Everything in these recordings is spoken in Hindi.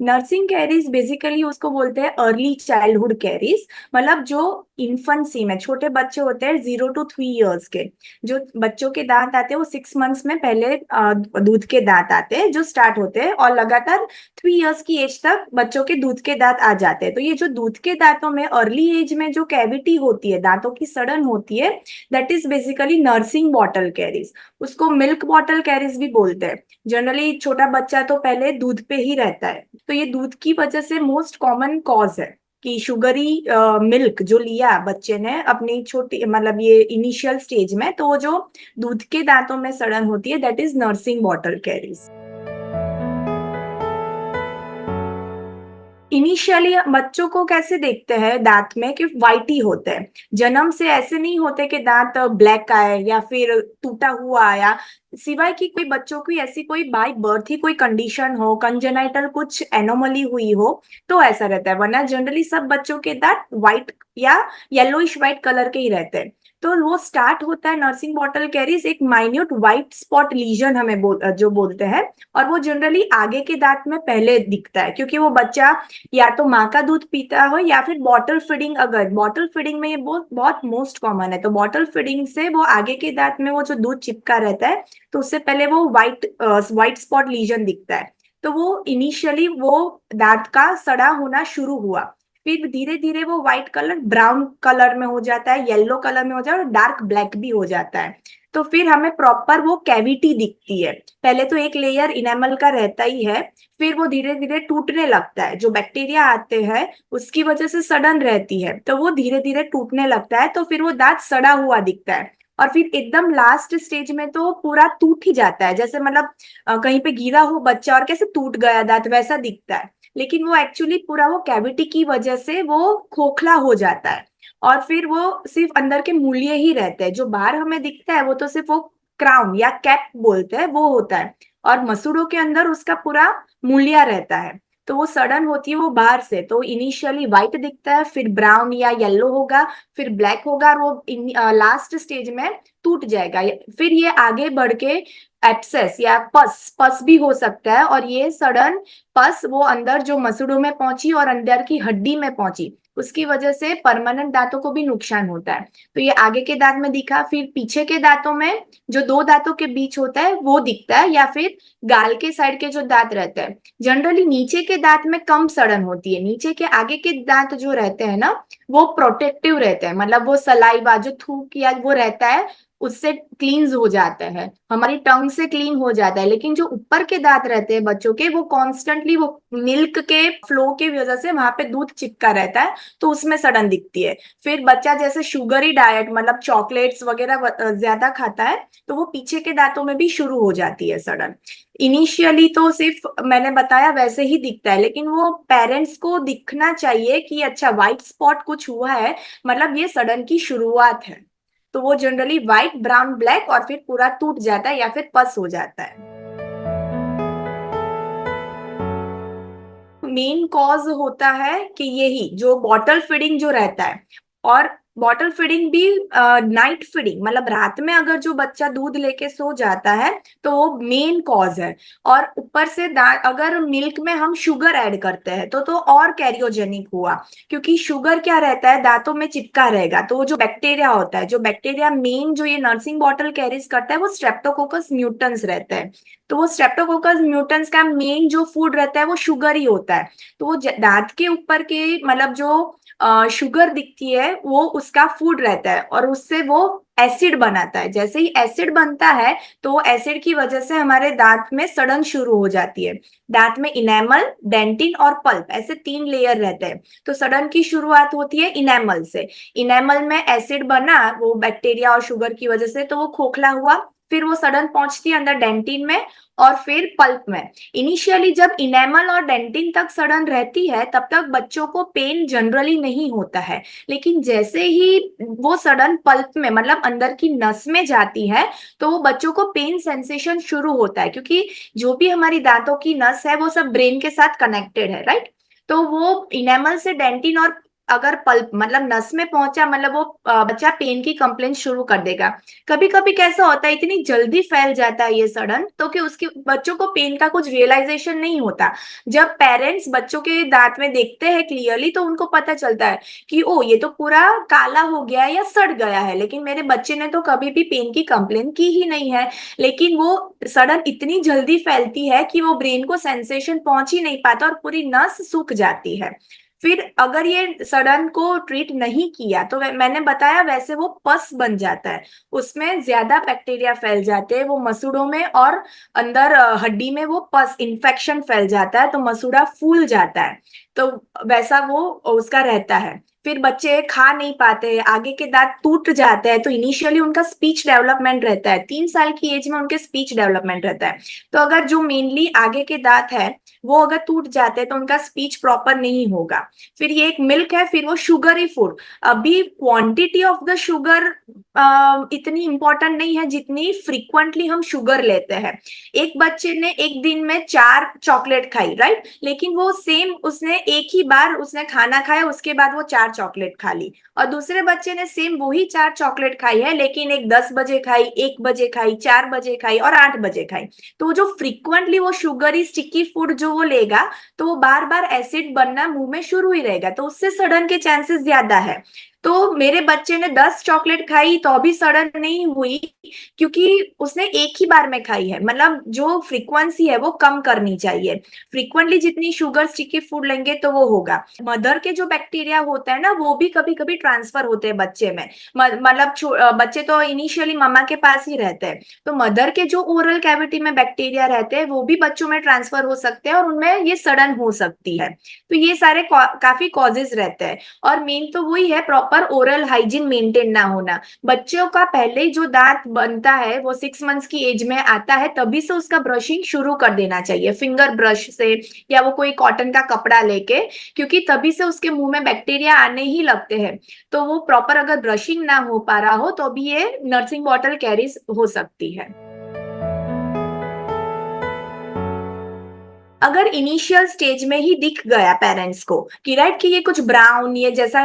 नर्सिंग कैरीज बेसिकली उसको बोलते हैं अर्ली चाइल्डहुड कैरीज। मतलब जो इन्फेंसी में छोटे बच्चे होते हैं 0 to 3 इयर्स के, जो बच्चों के दांत आते हैं वो 6 मंथ्स में पहले दूध के दांत आते हैं जो स्टार्ट होते हैं, और लगातार 3 इयर्स की एज तक बच्चों के दूध के दांत आ जाते हैं। तो ये जो दूध के दांतों में अर्ली एज में जो कैविटी होती है, दांतों की सड़न होती है, that is basically nursing bottle carries. उसको मिल्क बॉटल कैरीज भी बोलते हैं। जनरली छोटा बच्चा तो पहले दूध पे ही रहता है, तो ये दूध की वजह से मोस्ट कॉमन कॉज है कि शुगरी मिल्क जो लिया बच्चे ने अपनी छोटी, मतलब ये इनिशियल स्टेज में, तो वो जो दूध के दांतों में सड़न होती है, that is nursing bottle carries. Initially बच्चों को कैसे देखते हैं दांत में कि वाइट ही होते हैं। जन्म से ऐसे नहीं होते कि दांत ब्लैक आए या फिर टूटा हुआ आया, सिवाय कि कोई बच्चों की ऐसी कोई बाय बर्थ ही कोई कंडीशन हो, कंजेनाइटल कुछ एनोमली हुई हो, तो ऐसा रहता है। वरना जनरली सब बच्चों के दांत व्हाइट या येलोइश व्हाइट कलर के ही रहते हैं। तो वो स्टार्ट होता है नर्सिंग बॉटल कैरीज एक माइन्यूट व्हाइट स्पॉट लीजन हमें जो बोलते हैं। और वो जनरली आगे के दांत में पहले दिखता है, क्योंकि वो बच्चा या तो माँ का दूध पीता हो या फिर बॉटल फीडिंग। अगर बॉटल फीडिंग में ये बहुत बहुत मोस्ट कॉमन है, तो बॉटल फीडिंग से वो आगे के दांत में वो जो दूध चिपका रहता है, तो उससे पहले वो व्हाइट स्पॉट लीजन दिखता है। तो वो इनिशियली वो दांत का सड़ा होना शुरू हुआ, फिर धीरे धीरे वो व्हाइट कलर ब्राउन कलर में हो जाता है, येलो कलर में हो जाता है, और डार्क ब्लैक भी हो जाता है। तो फिर हमें प्रॉपर वो कैविटी दिखती है। पहले तो एक लेयर इनेमल का रहता ही है, फिर वो धीरे धीरे टूटने लगता है। जो बैक्टीरिया आते हैं उसकी वजह से सड़न रहती है, तो वो धीरे धीरे टूटने लगता है, तो फिर वो दांत सड़ा हुआ दिखता है। और फिर एकदम लास्ट स्टेज में तो पूरा टूट ही जाता है, जैसे मतलब कहीं पे गिरा हो बच्चा और कैसे टूट गया दांत वैसा दिखता है। लेकिन वो एक्चुअली पूरा वो कैविटी की वजह से वो खोखला हो जाता है। और फिर वो सिर्फ अंदर के मूल्य ही रहते हैं, जो बाहर हमें दिखता है वो तो सिर्फ वो क्राउन या कैप बोलते हैं वो होता है। और मसूड़ों के अंदर उसका पूरा मूल्य रहता है। तो वो सड़न होती है वो बाहर से, तो इनिशियली व्हाइट दिखता है, फिर ब्राउन या येलो होगा, फिर ब्लैक होगा, और वो लास्ट स्टेज में टूट जाएगा। फिर ये आगे बढ़ के एब्सेस या पस पस भी हो सकता है, और ये सड़न पस वो अंदर जो मसूड़ों में पहुंची और अंदर की हड्डी में पहुंची, उसकी वजह से परमानेंट दांतों को भी नुकसान होता है। तो ये आगे के दांत में दिखा, फिर पीछे के दांतों में जो दो दांतों के बीच होता है वो दिखता है, या फिर गाल के साइड के जो दांत रहते हैं। जनरली नीचे के दांत में कम सड़न होती है, नीचे के आगे के दांत जो रहते हैं ना, वो प्रोटेक्टिव रहते हैं। मतलब वो सलाइवा जो थूक या वो रहता है उससे क्लींस हो जाता है, हमारी टंग से क्लीन हो जाता है। लेकिन जो ऊपर के दांत रहते हैं बच्चों के, वो कॉन्स्टेंटली वो मिल्क के फ्लो की वजह से वहां पे दूध चिपका रहता है, तो उसमें सड़न दिखती है। फिर बच्चा जैसे शुगरी डाइट मतलब चॉकलेट्स वगैरह ज्यादा खाता है, तो वो पीछे के दांतों में भी शुरू हो जाती है सड़न। इनिशियली तो सिर्फ मैंने बताया वैसे ही दिखता है, लेकिन वो पेरेंट्स को दिखना चाहिए कि अच्छा व्हाइट स्पॉट कुछ हुआ है, मतलब ये सड़न की शुरुआत है। तो वो जनरली व्हाइट ब्राउन ब्लैक और फिर पूरा टूट जाता है या फिर पस हो जाता है। मेन कॉज होता है कि यही जो बॉटल फीडिंग जो रहता है, और बॉटल फीडिंग भी नाइट फीडिंग, मतलब रात में अगर जो बच्चा दूध लेके सो जाता है, तो वो मेन कॉज है। और ऊपर से अगर मिल्क में हम शुगर ऐड करते हैं तो और कैरियोजेनिक हुआ, क्योंकि शुगर क्या रहता है दांतों में चिपका रहेगा, तो वो जो बैक्टीरिया होता है, जो बैक्टीरिया मेन जो ये नर्सिंग बॉटल कैरीज करता है वो स्ट्रेप्टोकोकस म्यूटेंस रहता है। तो वो स्ट्रेप्टोकोकस म्यूटेंस का मेन जो फूड रहता है वो शुगर ही होता है। तो वो दांत के ऊपर के मतलब जो शुगर दिखती है वो उसका फूड रहता है, और उससे वो एसिड बनाता है। जैसे ही एसिड बनता है, तो वो एसिड की वजह से हमारे दांत में सड़न शुरू हो जाती है। दांत में इनेमल, डेंटिन और पल्प ऐसे 3 लेयर रहते हैं। तो सड़न की शुरुआत होती है इनेमल से। इनेमल में एसिड बना वो बैक्टीरिया और शुगर की वजह से, तो वो खोखला हुआ। फिर वो सड़न पहुंचती है अंदर डेंटिन में, और फिर पल्प में। इनिशियली जब इनेमल और डेंटिन तक सड़न रहती है तब तक बच्चों को पेन जनरली नहीं होता है। लेकिन जैसे ही वो सड़न पल्प में मतलब अंदर की नस में जाती है, तो वो बच्चों को पेन सेंसेशन शुरू होता है, क्योंकि जो भी हमारी दांतों की नस है वो सब ब्रेन के साथ कनेक्टेड है, राइट। तो वो इनेमल से डेंटिन और अगर पल्प मतलब नस में पहुंचा, मतलब वो बच्चा पेन की कंप्लेंट शुरू कर देगा। कभी कभी कैसा होता है, इतनी जल्दी फैल जाता है ये सडन, तो कि उसके बच्चों को पेन का कुछ रियलाइजेशन नहीं होता। जब पेरेंट्स बच्चों के दांत में देखते हैं क्लियरली, तो उनको पता चलता है कि ओ ये तो पूरा काला हो गया है या सड़ गया है, लेकिन मेरे बच्चे ने तो कभी भी पेन की कंप्लेन की ही नहीं है। लेकिन वो सडन इतनी जल्दी फैलती है कि वो ब्रेन को सेंसेशन पहुंच ही नहीं पाता और पूरी नस सूख जाती है। फिर अगर ये सड़न को ट्रीट नहीं किया तो मैंने बताया वैसे वो पस बन जाता है। उसमें ज्यादा बैक्टीरिया फैल जाते हैं वो मसूड़ों में, और अंदर हड्डी में वो पस इन्फेक्शन फैल जाता है, तो मसूड़ा फूल जाता है। तो वैसा वो उसका रहता है। फिर बच्चे खा नहीं पाते, आगे के दांत टूट जाते हैं, तो इनिशियली उनका स्पीच डेवलपमेंट रहता है, 3 साल की एज में उनके स्पीच डेवलपमेंट रहता है। तो अगर जो मेनली आगे के दांत है वो अगर टूट जाते हैं तो उनका स्पीच प्रॉपर नहीं होगा। फिर ये एक मिल्क है, फिर वो शुगरी फूड। अभी क्वांटिटी ऑफ द शुगर इतनी इंपॉर्टेंट नहीं है जितनी फ्रीक्वेंटली हम शुगर लेते हैं। एक बच्चे ने एक दिन में 4 चॉकलेट खाई, राइट, लेकिन वो सेम उसने एक ही बार उसने खाना खाया, उसके बाद वो 4 चॉकलेट खा ली। और दूसरे बच्चे ने सेम वही 4 चॉकलेट खाई है, लेकिन एक 10 बजे खाई, 1 बजे खाई, 4 बजे खाई और 8 बजे खाई। तो वो जो फ्रीक्वेंटली वो शुगरी स्टिकी फूड जो वो लेगा, तो वो बार बार एसिड बनना मुंह में शुरू ही रहेगा, तो उससे सड़न के चांसेस ज्यादा है। तो मेरे बच्चे ने 10 चॉकलेट खाई तो अभी सड़न नहीं हुई, क्योंकि उसने एक ही बार में खाई है। मतलब जो फ्रीक्वेंसी है वो कम करनी चाहिए। फ्रीक्वेंटली जितनी शुगर स्टिकी फूड लेंगे तो वो होगा। मदर के जो बैक्टीरिया होता है ना, वो भी कभी कभी ट्रांसफर होते हैं बच्चे में। मतलब बच्चे तो इनिशियली मम्मा के पास ही रहते हैं, तो मदर के जो ओरल कैविटी में बैक्टीरिया रहते हैं वो भी बच्चों में ट्रांसफर हो सकते हैं, और उनमें ये सड़न हो सकती है। तो ये सारे काफी कॉजेज रहते हैं। और मेन तो वही है, प्रॉपर ओरल हाइजीन मेंटेन ना होना। बच्चों का पहले ही जो दांत बनता है वो 6 मंथ्स की एज में आता है, तभी से उसका ब्रशिंग शुरू कर देना चाहिए, फिंगर ब्रश से या वो कोई कॉटन का कपड़ा लेके, क्योंकि तभी से उसके मुंह में बैक्टीरिया आने ही लगते हैं। तो वो प्रॉपर अगर ब्रशिंग ना हो पा रहा हो तो भी ये नर्सिंग बॉटल कैरीज हो सकती है। अगर इनिशियल स्टेज में ही दिख गया पेरेंट्स को कि राइट कि ये कुछ ब्राउन ये जैसा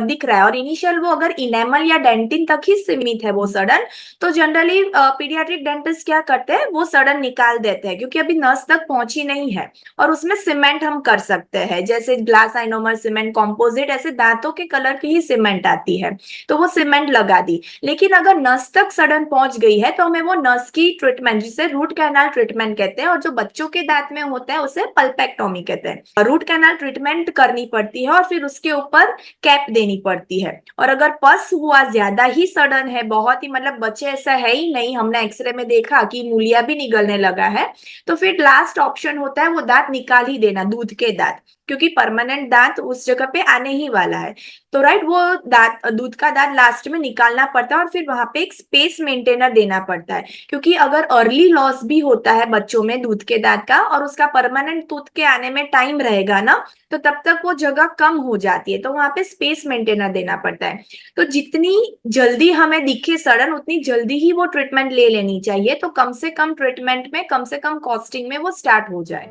दिख रहा है, और इनिशियल वो अगर इनेमल या डेंटिन तक ही सीमित है वो सड़न, तो जनरली पीडियाट्रिक डेंटिस्ट क्या करते हैं, वो सड़न निकाल देते हैं, क्योंकि अभी नस तक पहुंची नहीं है। और उसमें सीमेंट हम कर सकते हैं, जैसे ग्लास आइनोमर सीमेंट, कॉम्पोजिट, ऐसे दांतों के कलर की ही सीमेंट आती है, तो वो सीमेंट लगा दी। लेकिन अगर नस तक सड़न पहुंच गई है तो हमें वो नस की ट्रीटमेंट, जिसे रूट कैनाल ट्रीटमेंट कहते हैं, और जो बच्चों के दांत में होता है उसे पल्पेक्टोमी कहते हैं। रूट कैनाल ट्रीटमेंट करनी पड़ती है और फिर उसके ऊपर कैप देनी पड़ती है। और अगर पस हुआ, ज्यादा ही सडन है, बहुत ही मतलब बच्चे ऐसा है ही नहीं, हमने एक्सरे में देखा कि मूलिया भी निगलने लगा है, तो फिर लास्ट ऑप्शन होता है वो दांत निकाल ही देना, दूध के दांत, क्योंकि परमानेंट दांत उस जगह पे आने ही वाला है। तो राइट, वो दांत, दूध का दांत लास्ट में निकालना पड़ता है, और फिर वहां पे एक स्पेस मेंटेनर देना पड़ता है, क्योंकि अगर अर्ली लॉस भी होता है बच्चों में दूध के दांत का, और उसका परमानेंट टूथ के आने में टाइम रहेगा ना, तो तब तक वो जगह कम हो जाती है, तो वहां पे स्पेस मेंटेनर देना पड़ता है। तो जितनी जल्दी हमें दिखे सड़न, उतनी जल्दी ही वो ट्रीटमेंट ले लेनी चाहिए, तो कम से कम ट्रीटमेंट में, कम से कम कॉस्टिंग में वो स्टार्ट हो जाए।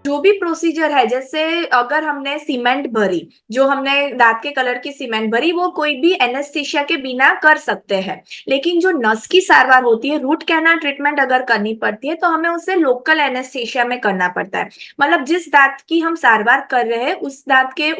जो भी प्रोसीजर है, जैसे अगर हमने सीमेंट भरी, जो हमने दांत के कलर की सीमेंट भरी, वो कोई भी एनेस्थीसिया के बिना कर सकते हैं। लेकिन जो नस की सारवार होती है, रूट कैनाल ट्रीटमेंट अगर करनी पड़ती है, तो हमें उसे लोकल एनेस्थीसिया में करना पड़ता है। मतलब जिस दांत की हम सारवार कर रहे हैं उस दांत के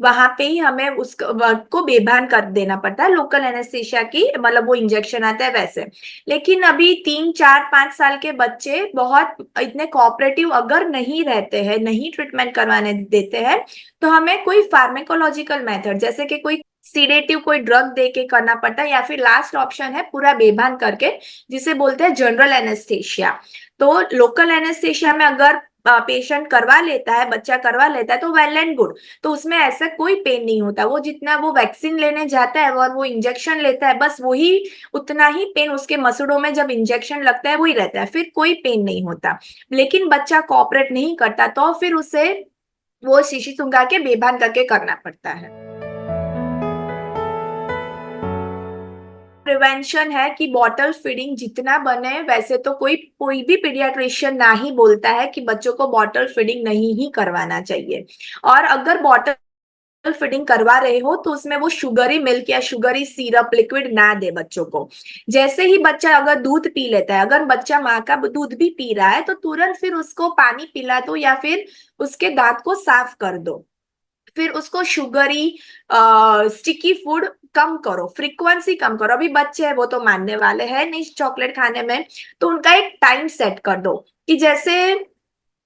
वहां पे ही हमें उस वर्क को बेभान कर देना पड़ता है, लोकल एनेस्थीसिया की, मतलब वो इंजेक्शन आता है वैसे। लेकिन अभी 3 4 5 साल के बच्चे बहुत इतने कोऑपरेटिव अगर नहीं रहते हैं, नहीं ट्रीटमेंट करवाने देते हैं, तो हमें कोई फार्मेकोलॉजिकल मेथड, जैसे कि कोई सीडेटिव कोई ड्रग दे के करना पड़ता है, या फिर लास्ट ऑप्शन है पूरा बेभान करके, जिसे बोलते हैं जनरल एनेस्थेशिया। तो लोकल एनेस्थेशिया में अगर पेशेंट करवा लेता है, बच्चा करवा लेता है, तो वेल एंड गुड। तो उसमें ऐसा कोई पेन नहीं होता, वो जितना वो वैक्सीन लेने जाता है और वो इंजेक्शन लेता है, बस वही उतना ही पेन उसके मसूड़ों में जब इंजेक्शन लगता है वही रहता है, फिर कोई पेन नहीं होता। लेकिन बच्चा कोऑपरेट नहीं करता, तो फिर उसे वो शीशी सुंघा के बेभान करके करना पड़ता है। प्रिवेंशन है कि बॉटल फीडिंग जितना बने, वैसे तो कोई कोई भी पीडियाट्रिशियन ना ही बोलता है कि बच्चों को बॉटल फीडिंग नहीं ही करवाना चाहिए। और अगर बॉटल फीडिंग करवा रहे हो तो उसमें वो शुगरी मिल्क या शुगरी सिरप लिक्विड ना दे बच्चों को। जैसे ही बच्चा अगर दूध पी लेता है, अगर बच्चा माँ का दूध भी पी रहा है, तो तुरंत फिर उसको पानी पिला दो या फिर उसके दांत को साफ कर दो। फिर उसको शुगरी स्टिकी फूड कम करो, फ्रीक्वेंसी कम करो। अभी बच्चे हैं वो तो मानने वाले हैं नहीं चॉकलेट खाने में, तो उनका एक टाइम सेट कर दो कि जैसे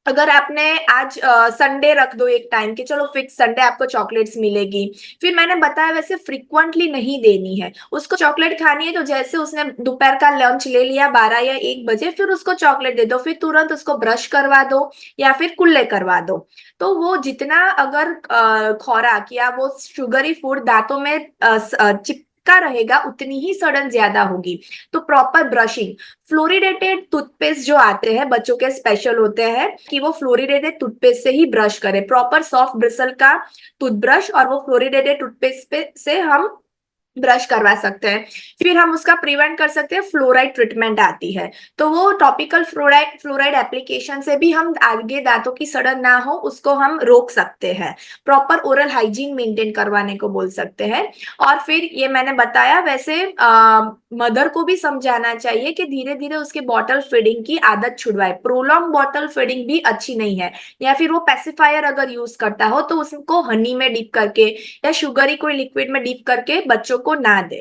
अगर आपने आज संडे रख दो एक टाइम कि चलो फिक्स संडे आपको चॉकलेट्स मिलेगी। फिर मैंने बताया वैसे फ्रिक्वेंटली नहीं देनी है उसको चॉकलेट खानी है, तो जैसे उसने दोपहर का लंच ले लिया 12 या 1 बजे, फिर उसको चॉकलेट दे दो, फिर तुरंत उसको ब्रश करवा दो या फिर कुल्ले करवा दो। तो वो जितना अगर खुराक या वो शुगरी फूड दांतों में चिपका रहेगा, उतनी ही सड़न ज्यादा होगी। तो प्रॉपर ब्रशिंग, फ्लोरिडेटेड टूथपेस्ट जो आते हैं बच्चों के स्पेशल होते हैं कि वो फ्लोरिडेटेड टूथपेस्ट से ही ब्रश करें, प्रॉपर सॉफ्ट ब्रिसल का टूथब्रश और वो फ्लोरिडेटेड टूथपेस्ट पे से हम ब्रश करवा सकते हैं। फिर हम उसका प्रिवेंट कर सकते हैं, फ्लोराइड ट्रीटमेंट आती है, तो वो टॉपिकल फ्लोराइड फ्लोराइड एप्लीकेशन से भी हम आगे दांतों की सड़न ना हो उसको हम रोक सकते हैं। प्रॉपर ओरल हाइजीन मेंटेन करवाने को बोल सकते हैं। और फिर ये मैंने बताया वैसे मदर को भी समझाना चाहिए कि धीरे धीरे उसके बॉटल फीडिंग की आदत छुड़वाए। प्रोलॉन्ग बॉटल फीडिंग भी अच्छी नहीं है। या फिर वो पेसिफायर अगर यूज करता हो तो उसको हनी में डिप करके या शुगरी कोई लिक्विड में डिप करके बच्चों को ना दे।